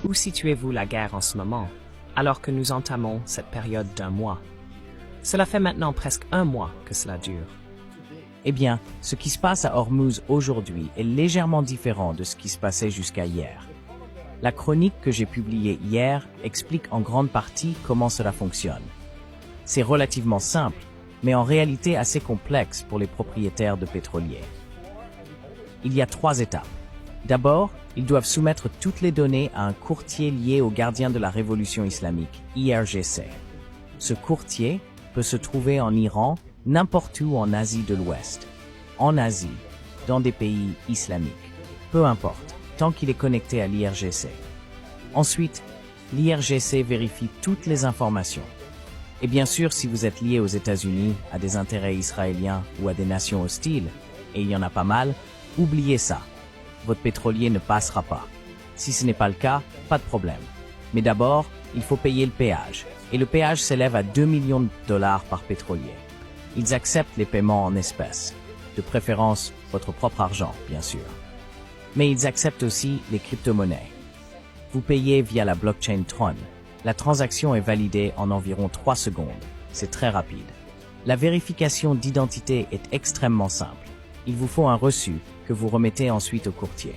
Où situez-vous la guerre en ce moment, alors que nous entamons cette période d'un mois? Cela fait maintenant presque un mois que cela dure. Eh bien, ce qui se passe à Hormuz aujourd'hui est légèrement différent de ce qui se passait jusqu'à hier. La chronique que j'ai publiée hier explique en grande partie comment cela fonctionne. C'est relativement simple, mais en réalité assez complexe pour les propriétaires de pétroliers. Il y a 3 étapes. D'abord, ils doivent soumettre toutes les données à un courtier lié aux gardiens de la révolution islamique, IRGC. Ce courtier peut se trouver en Iran, n'importe où en Asie de l'Ouest, en Asie, dans des pays islamiques, peu importe, tant qu'il est connecté à l'IRGC. Ensuite, l'IRGC vérifie toutes les informations. Et bien sûr, si vous êtes lié aux États-Unis, à des intérêts israéliens ou à des nations hostiles, et il y en a pas mal, oubliez ça. Votre pétrolier ne passera pas. Si ce n'est pas le cas, pas de problème. Mais d'abord, il faut payer le péage. Et le péage s'élève à 2 millions de dollars par pétrolier. Ils acceptent les paiements en espèces. De préférence, votre propre argent, bien sûr. Mais ils acceptent aussi les crypto-monnaies. Vous payez via la blockchain Tron. La transaction est validée en environ 3 secondes. C'est très rapide. La vérification d'identité est extrêmement simple. Il vous faut un reçu que vous remettez ensuite au courtier.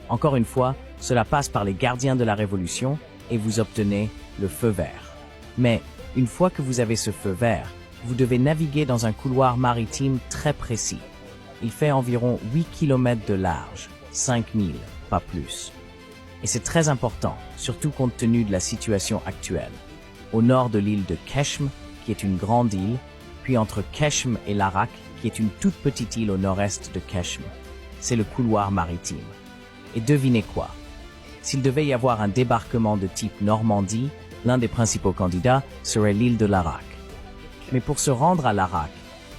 Encore une fois, cela passe par les gardiens de la révolution et vous obtenez le feu vert. Mais une fois que vous avez ce feu vert, vous devez naviguer dans un couloir maritime très précis. Il fait environ 8 km de large, 5000, pas plus. Et c'est très important, surtout compte tenu de la situation actuelle. Au nord de l'île de Keshm, qui est une grande île, puis entre Keshm et Larak, qui est une toute petite île au nord-est de Keshm. C'est le couloir maritime. Et devinez quoi? S'il devait y avoir un débarquement de type Normandie, l'un des principaux candidats serait l'île de Larak. Mais pour se rendre à Larak,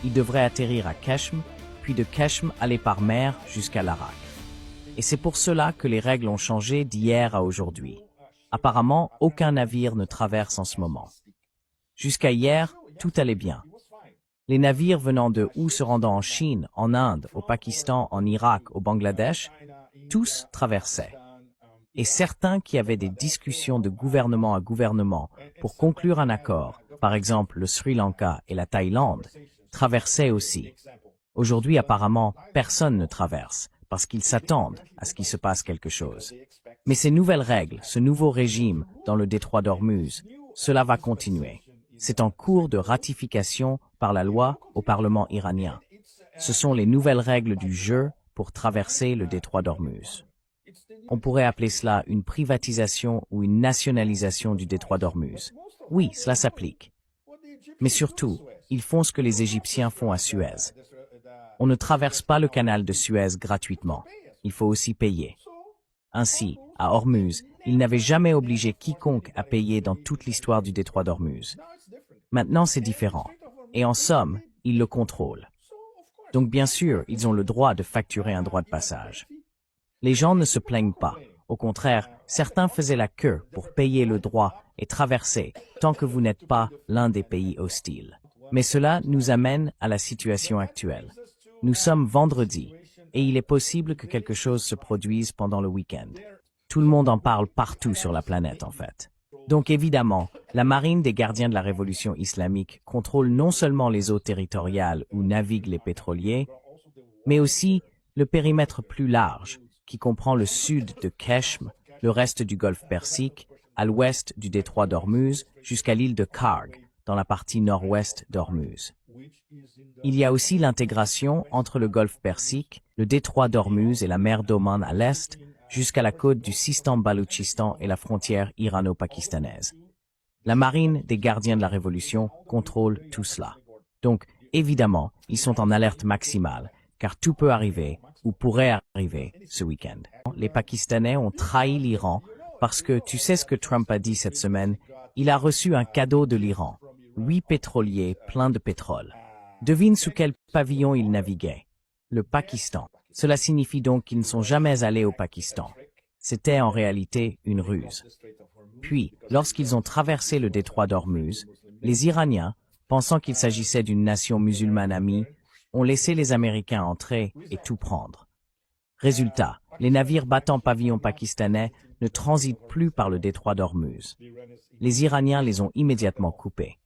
il devrait atterrir à Keshm, puis de Keshm aller par mer jusqu'à Larak. Et c'est pour cela que les règles ont changé d'hier à aujourd'hui. Apparemment, aucun navire ne traverse en ce moment. Jusqu'à hier, tout allait bien. Les navires venant de ou se rendant en Chine, en Inde, au Pakistan, en Irak, au Bangladesh, tous traversaient. Et certains qui avaient des discussions de gouvernement à gouvernement pour conclure un accord, par exemple le Sri Lanka et la Thaïlande, traversaient aussi. Aujourd'hui, apparemment, personne ne traverse, parce qu'ils s'attendent à ce qu'il se passe quelque chose. Mais ces nouvelles règles, ce nouveau régime dans le détroit d'Ormuz, cela va continuer. C'est en cours de ratification par la loi au Parlement iranien. Ce sont les nouvelles règles du jeu pour traverser le détroit d'Ormuz. On pourrait appeler cela une privatisation ou une nationalisation du détroit d'Ormuz. Oui, cela s'applique. Mais surtout, ils font ce que les Égyptiens font à Suez. On ne traverse pas le canal de Suez gratuitement. Il faut aussi payer. Ainsi, à Ormuz, ils n'avaient jamais obligé quiconque à payer dans toute l'histoire du détroit d'Ormuz. Maintenant, c'est différent. Et en somme, ils le contrôlent. Donc bien sûr, ils ont le droit de facturer un droit de passage. Les gens ne se plaignent pas. Au contraire, certains faisaient la queue pour payer le droit et traverser, tant que vous n'êtes pas l'un des pays hostiles. Mais cela nous amène à la situation actuelle. Nous sommes vendredi, et il est possible que quelque chose se produise pendant le week-end. Tout le monde en parle partout sur la planète, en fait. Donc évidemment, la marine des gardiens de la révolution islamique contrôle non seulement les eaux territoriales où naviguent les pétroliers, mais aussi le périmètre plus large, qui comprend le sud de Keshm, le reste du golfe Persique, à l'ouest du détroit d'Ormuz, jusqu'à l'île de Karg, dans la partie nord-ouest d'Ormuz. Il y a aussi l'intégration entre le golfe Persique, le détroit d'Ormuz et la mer d'Oman à l'est, jusqu'à la côte du Sistan-Baloutchistan et la frontière irano-pakistanaise. La marine des gardiens de la révolution contrôle tout cela. Donc, évidemment, ils sont en alerte maximale, car tout peut arriver, ou pourrait arriver, ce week-end. Les Pakistanais ont trahi l'Iran parce que, tu sais ce que Trump a dit cette semaine, il a reçu un cadeau de l'Iran, 8 pétroliers pleins de pétrole. Devine sous quel pavillon ils naviguaient. Le Pakistan. Cela signifie donc qu'ils ne sont jamais allés au Pakistan. C'était en réalité une ruse. Puis, lorsqu'ils ont traversé le détroit d'Ormuz, les Iraniens, pensant qu'il s'agissait d'une nation musulmane amie, ont laissé les Américains entrer et tout prendre. Résultat, les navires battant pavillon pakistanais ne transitent plus par le détroit d'Ormuz. Les Iraniens les ont immédiatement coupés.